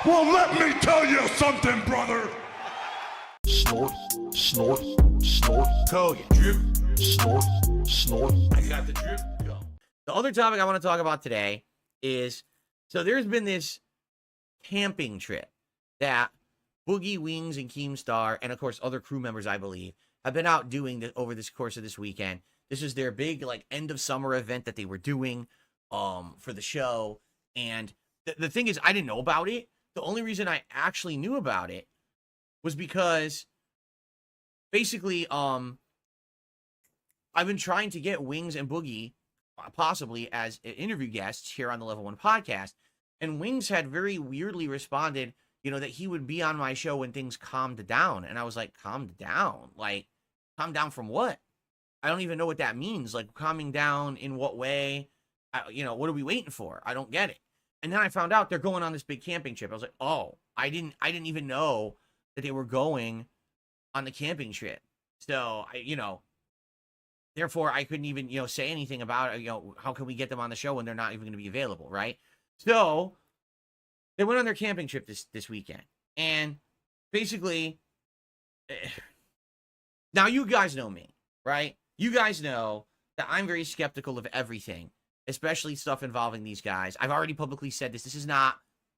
Well, let me tell you something, brother. Snort, snort, snort. Kogan. Drip. Snort, snort. I got the drip. Go. The other topic I want to talk about today is, so there's been this camping trip that Boogie, Wings, and Keemstar, and of course other crew members, I believe, have been out doing over this course of this weekend. This is their big end of summer event that they were doing for the show. And the thing is, I didn't know about it. The only reason I actually knew about it was because basically I've been trying to get Wings and Boogie possibly as interview guests here on the Level 1 podcast. And Wings had very weirdly responded, that he would be on my show when things calmed down. And I was like, calmed down? Like, calm down from what? I don't even know what that means. Like, calming down in what way? What are we waiting for? I don't get it. And then I found out they're going on this big camping trip. I was like, oh, I didn't even know that they were going on the camping trip. So therefore I couldn't even, say anything about it. How can we get them on the show when they're not even going to be available, right? So they went on their camping trip this weekend. And basically, now you guys know me, right? You guys know that I'm very skeptical of everything, especially stuff involving these guys. I've already publicly said this. This is not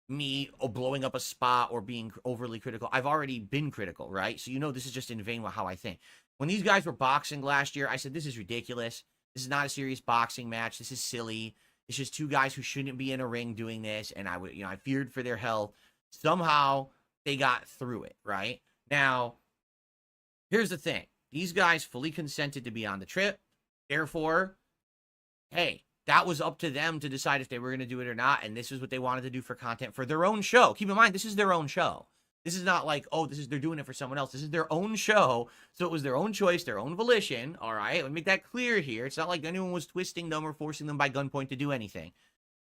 me blowing up a spot or being overly critical. I've already been critical, right? So this is just in vain with how I think. When these guys were boxing last year, I said, this is ridiculous. This is not a serious boxing match. This is silly. It's just two guys who shouldn't be in a ring doing this. And I feared for their health. Somehow they got through it, right? Now, here's the thing. These guys fully consented to be on the trip. Therefore, hey, that was up to them to decide if they were going to do it or not. And this is what they wanted to do for content for their own show. Keep in mind, this is their own show. This is not like, they're doing it for someone else. This is their own show. So it was their own choice, their own volition. All right. Let me make that clear here. It's not like anyone was twisting them or forcing them by gunpoint to do anything.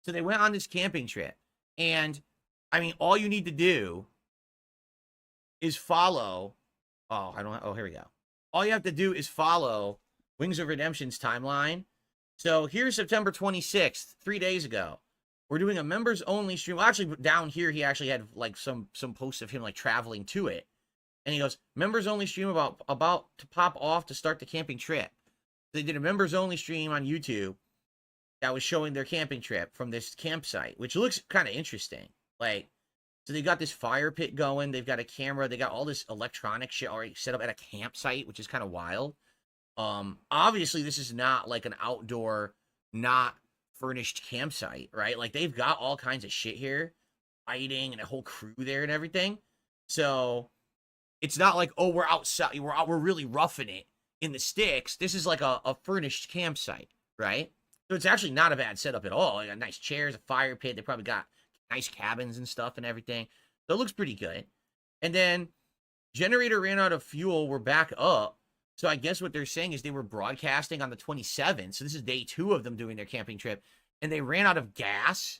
So they went on this camping trip. And all you need to do is follow. Here we go. All you have to do is follow Wings of Redemption's timeline. So here's September 26th, 3 days ago. We're doing a members only stream. Well, actually, down here, he actually had some posts of him traveling to it. And he goes, members only stream about to pop off to start the camping trip. They did a members only stream on YouTube that was showing their camping trip from this campsite, which looks kind of interesting. So they got this fire pit going. They've got a camera. They got all this electronic shit already set up at a campsite, which is kind of wild. Obviously, this is not an outdoor, not furnished campsite, right? They've got all kinds of shit here, lighting and a whole crew there and everything. So it's not like, oh, we're outside, we're really roughing it in the sticks. This is a furnished campsite, right? So it's actually not a bad setup at all. They got nice chairs, a fire pit. They probably got nice cabins and stuff and everything. So it looks pretty good. And then generator ran out of fuel. We're back up. So I guess what they're saying is they were broadcasting on the 27th. So this is day 2 of them doing their camping trip. And they ran out of gas.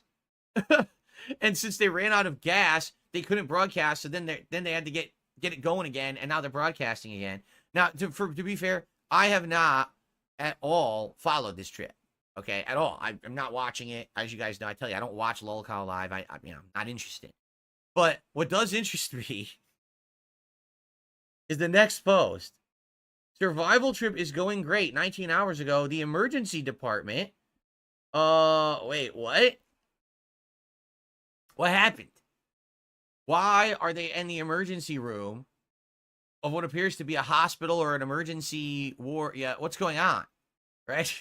And since they ran out of gas, they couldn't broadcast. So then they had to get it going again. And now they're broadcasting again. Now, to be fair, I have not at all followed this trip. Okay, at all. I'm not watching it. As you guys know, I tell you, I don't watch Lolcow Live. I'm not interested. But what does interest me is the next post. Survival trip is going great. 19 hours ago, the emergency department. Wait, what? What happened? Why are they in the emergency room of what appears to be a hospital or an emergency ward? Yeah, what's going on? Right?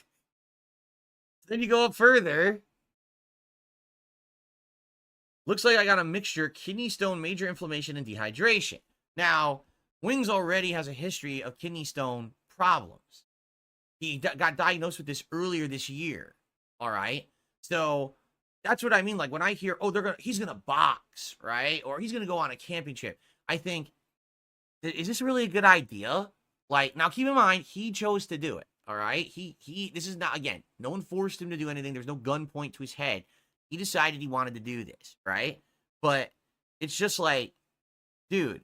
Then you go up further. Looks like I got a mixture, kidney stone, major inflammation, and dehydration. Now, Wings already has a history of kidney stone problems. He got diagnosed with this earlier this year. All right. So that's what I mean. When I hear, he's going to box, right? Or he's going to go on a camping trip. I think, is this really a good idea? Now keep in mind, he chose to do it. All right. This is not, again, no one forced him to do anything. There's no gun point to his head. He decided he wanted to do this. Right. But it's just dude,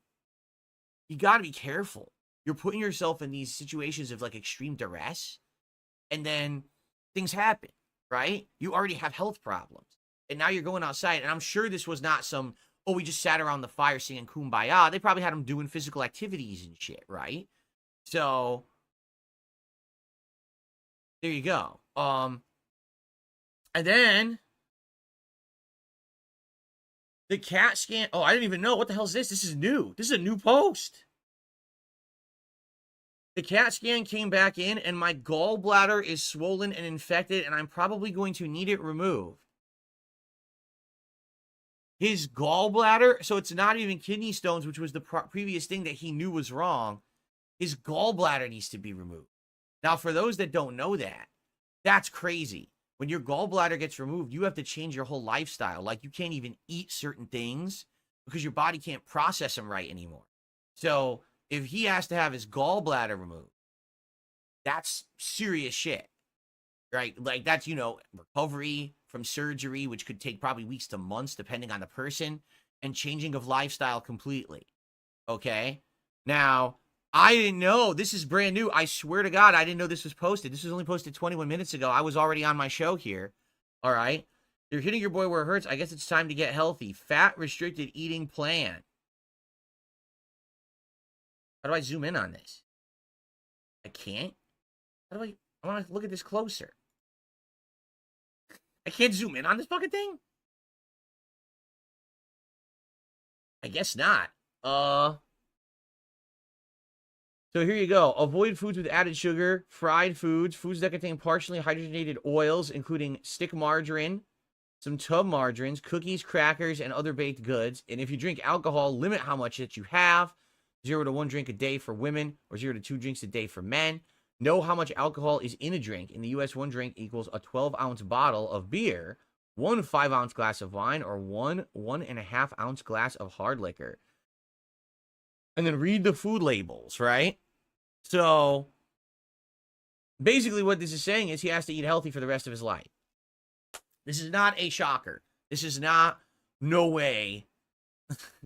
you got to be careful. You're putting yourself in these situations of extreme duress, and then things happen, right? You already have health problems, and now you're going outside. And I'm sure this was not some, oh, we just sat around the fire singing Kumbaya. They probably had him doing physical activities and shit, right? So there you go. And then the CAT scan. Oh, I didn't even know. What the hell is this? This is new. This is a new post. The CAT scan came back in, and my gallbladder is swollen and infected, and I'm probably going to need it removed. His gallbladder, so it's not even kidney stones, which was the previous thing that he knew was wrong. His gallbladder needs to be removed. Now, for those that don't know that, that's crazy. When your gallbladder gets removed, you have to change your whole lifestyle. Like, you can't even eat certain things because your body can't process them right anymore. So if he has to have his gallbladder removed, that's serious shit, right? Like, that's, recovery from surgery, which could take probably weeks to months, depending on the person, and changing of lifestyle completely. Okay? Now, I didn't know. This is brand new. I swear to God, I didn't know this was posted. This was only posted 21 minutes ago. I was already on my show here. All right? You're hitting your boy where it hurts. I guess it's time to get healthy. Fat restricted eating plan. How do I zoom in on this? I can't? How do I want to look at this closer. I can't zoom in on this fucking thing? I guess not. So here you go. Avoid foods with added sugar, fried foods, foods that contain partially hydrogenated oils, including stick margarine, some tub margarines, cookies, crackers, and other baked goods. And if you drink alcohol, limit how much that you have. 0 to 1 drink a day for women, or 0 to 2 drinks a day for men. Know how much alcohol is in a drink. In the U.S., 1 drink equals a 12-ounce bottle of beer, 1 5-ounce glass of wine, or 1 1.5-ounce glass of hard liquor. And then read the food labels, right? So basically what this is saying is he has to eat healthy for the rest of his life. This is not a shocker. This is not, no way,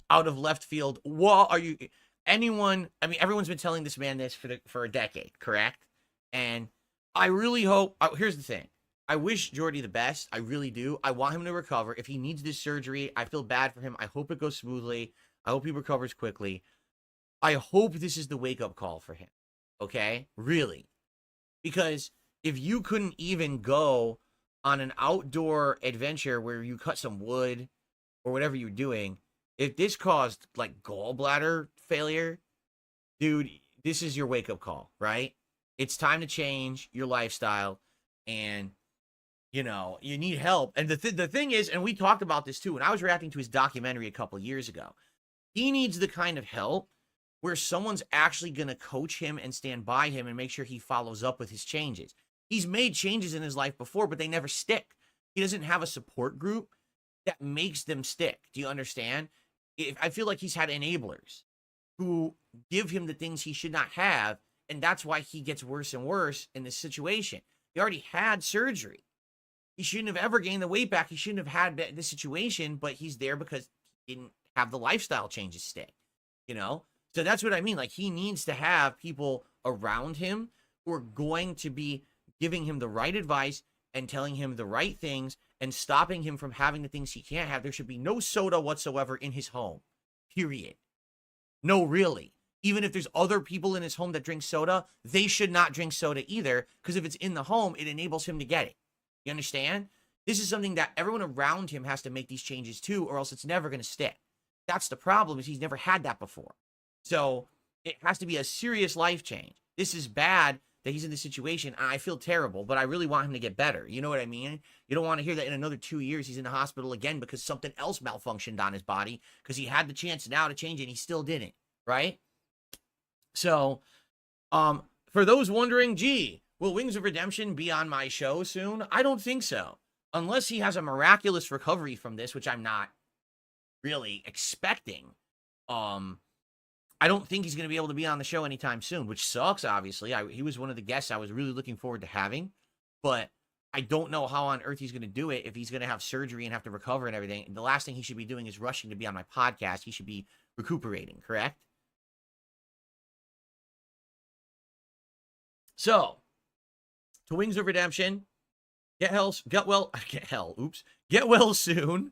out of left field. What are you... everyone's been telling this man this for a decade, correct? And I really hope, here's the thing. I wish Jordy the best. I really do. I want him to recover. If he needs this surgery, I feel bad for him. I hope it goes smoothly. I hope he recovers quickly. I hope this is the wake-up call for him. Okay? Really. Because if you couldn't even go on an outdoor adventure where you cut some wood or whatever you're doing, if this caused, like, gallbladder failure, dude, this is your wake-up call, right? It's time to change your lifestyle, and, you need help. And the thing is, and we talked about this too, when I was reacting to his documentary a couple years ago, he needs the kind of help where someone's actually going to coach him and stand by him and make sure he follows up with his changes. He's made changes in his life before, but they never stick. He doesn't have a support group that makes them stick. Do you understand? I feel like he's had enablers who give him the things he should not have, and that's why he gets worse and worse in this situation. He already had surgery. He shouldn't have ever gained the weight back. He shouldn't have had this situation, but he's there because he didn't have the lifestyle changes stick, So that's what I mean. Like, he needs to have people around him who are going to be giving him the right advice and telling him the right things and stopping him from having the things he can't have. There should be no soda whatsoever in his home, period. No, really. Even if there's other people in his home that drink soda, they should not drink soda either, because if it's in the home, it enables him to get it. You understand? This is something that everyone around him has to make these changes too, or else it's never going to stick. That's the problem, is he's never had that before. So it has to be a serious life change. This is bad that he's in this situation. I feel terrible, but I really want him to get better. You know what I mean? You don't want to hear that in another 2 years he's in the hospital again because something else malfunctioned on his body, because he had the chance now to change it and he still didn't, right? So, for those wondering, gee, will Wings of Redemption be on my show soon? I don't think so. Unless he has a miraculous recovery from this, which I'm not really expecting. I don't think he's going to be able to be on the show anytime soon, which sucks, obviously. He was one of the guests I was really looking forward to having, but I don't know how on earth he's going to do it if he's going to have surgery and have to recover and everything. The last thing he should be doing is rushing to be on my podcast. He should be recuperating, correct? So, to Wings of Redemption, get well soon.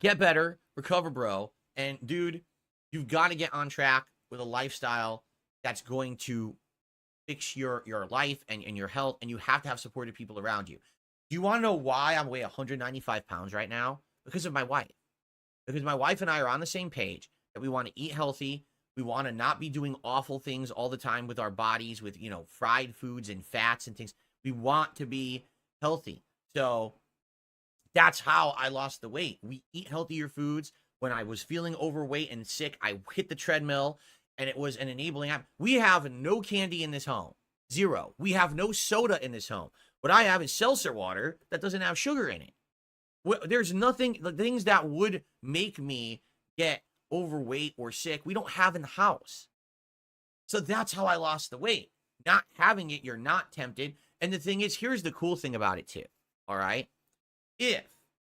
Get better, recover, bro. And dude, you've got to get on track with a lifestyle that's going to fix your life and your health, and you have to have supportive people around you. Do you want to know why I weigh 195 pounds right now? Because of my wife. Because my wife and I are on the same page that we want to eat healthy. We want to not be doing awful things all the time with our bodies, with, fried foods and fats and things. We want to be healthy. So that's how I lost the weight. We eat healthier foods. When I was feeling overweight and sick, I hit the treadmill, and it was an enabling app. We have no candy in this home. Zero. We have no soda in this home. What I have is seltzer water that doesn't have sugar in it. There's nothing, the things that would make me get overweight or sick, we don't have in the house. So that's how I lost the weight. Not having it, you're not tempted. And the thing is, here's the cool thing about it too. All right. If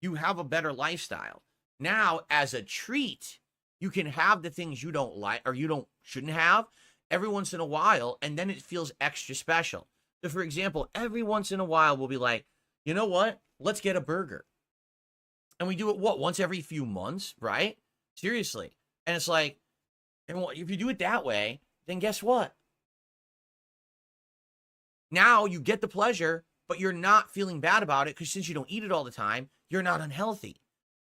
you have a better lifestyle, now as a treat, you can have the things you don't like or shouldn't have every once in a while, and then it feels extra special. So for example, every once in a while we'll be like, you know what? Let's get a burger. And we do it once every few months, right? Seriously. And it's like, and if you do it that way, then guess what? Now you get the pleasure, but you're not feeling bad about it, because since you don't eat it all the time, you're not unhealthy.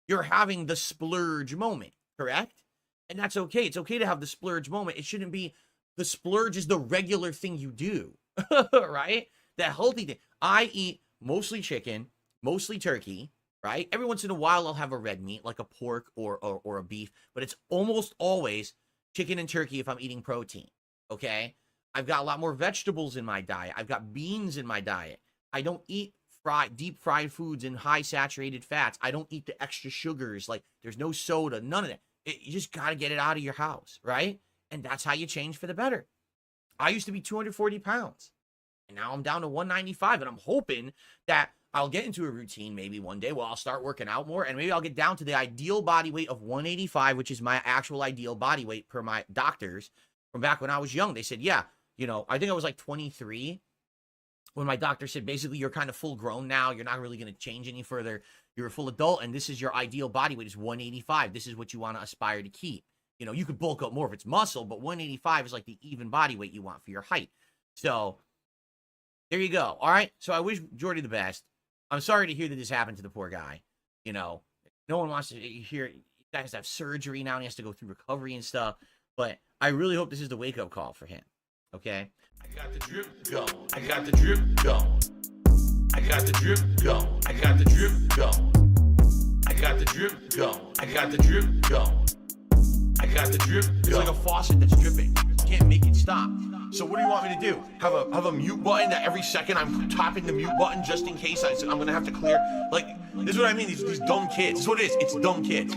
You're having the splurge moment, correct? And that's okay. It's okay to have the splurge moment. It shouldn't be the splurge is the regular thing you do, right? The healthy thing. I eat mostly chicken, mostly turkey, right? Every once in a while, I'll have a red meat like a pork or a beef, but it's almost always chicken and turkey if I'm eating protein, okay? I've got a lot more vegetables in my diet. I've got beans in my diet. I don't eat deep fried foods and high saturated fats. I don't eat the extra sugars. Like, there's no soda, none of that. You just got to get it out of your house, right? And that's how you change for the better. I used to be 240 pounds, and now I'm down to 195, and I'm hoping that I'll get into a routine maybe one day where I'll start working out more, and maybe I'll get down to the ideal body weight of 185, which is my actual ideal body weight per my doctors from back when I was young. They said, yeah, I think I was like 23 when my doctor said, basically, you're kind of full grown now. You're not really going to change any further. You're a full adult, and this is your ideal body weight is 185. This is what you want to aspire to keep. You could bulk up more if it's muscle, but 185 is like the even body weight you want for your height. So there you go. All right. So I wish Jordy the best. I'm sorry to hear that this happened to the poor guy. No one wants to hear he has to have surgery now and he has to go through recovery and stuff. But I really hope this is the wake-up call for him. Okay? I got the drip going. I got the drip going. I got the drip going. I got the drip going. I got the drip going. I got the drip going. I got the drip going. It's like a faucet that's dripping. You can't make it stop. So what do you want me to do? Have a mute button that every second I'm tapping the mute button just in case I'm gonna have to clear? Like, this is what I mean. These dumb kids. This is what it is. It's dumb kids.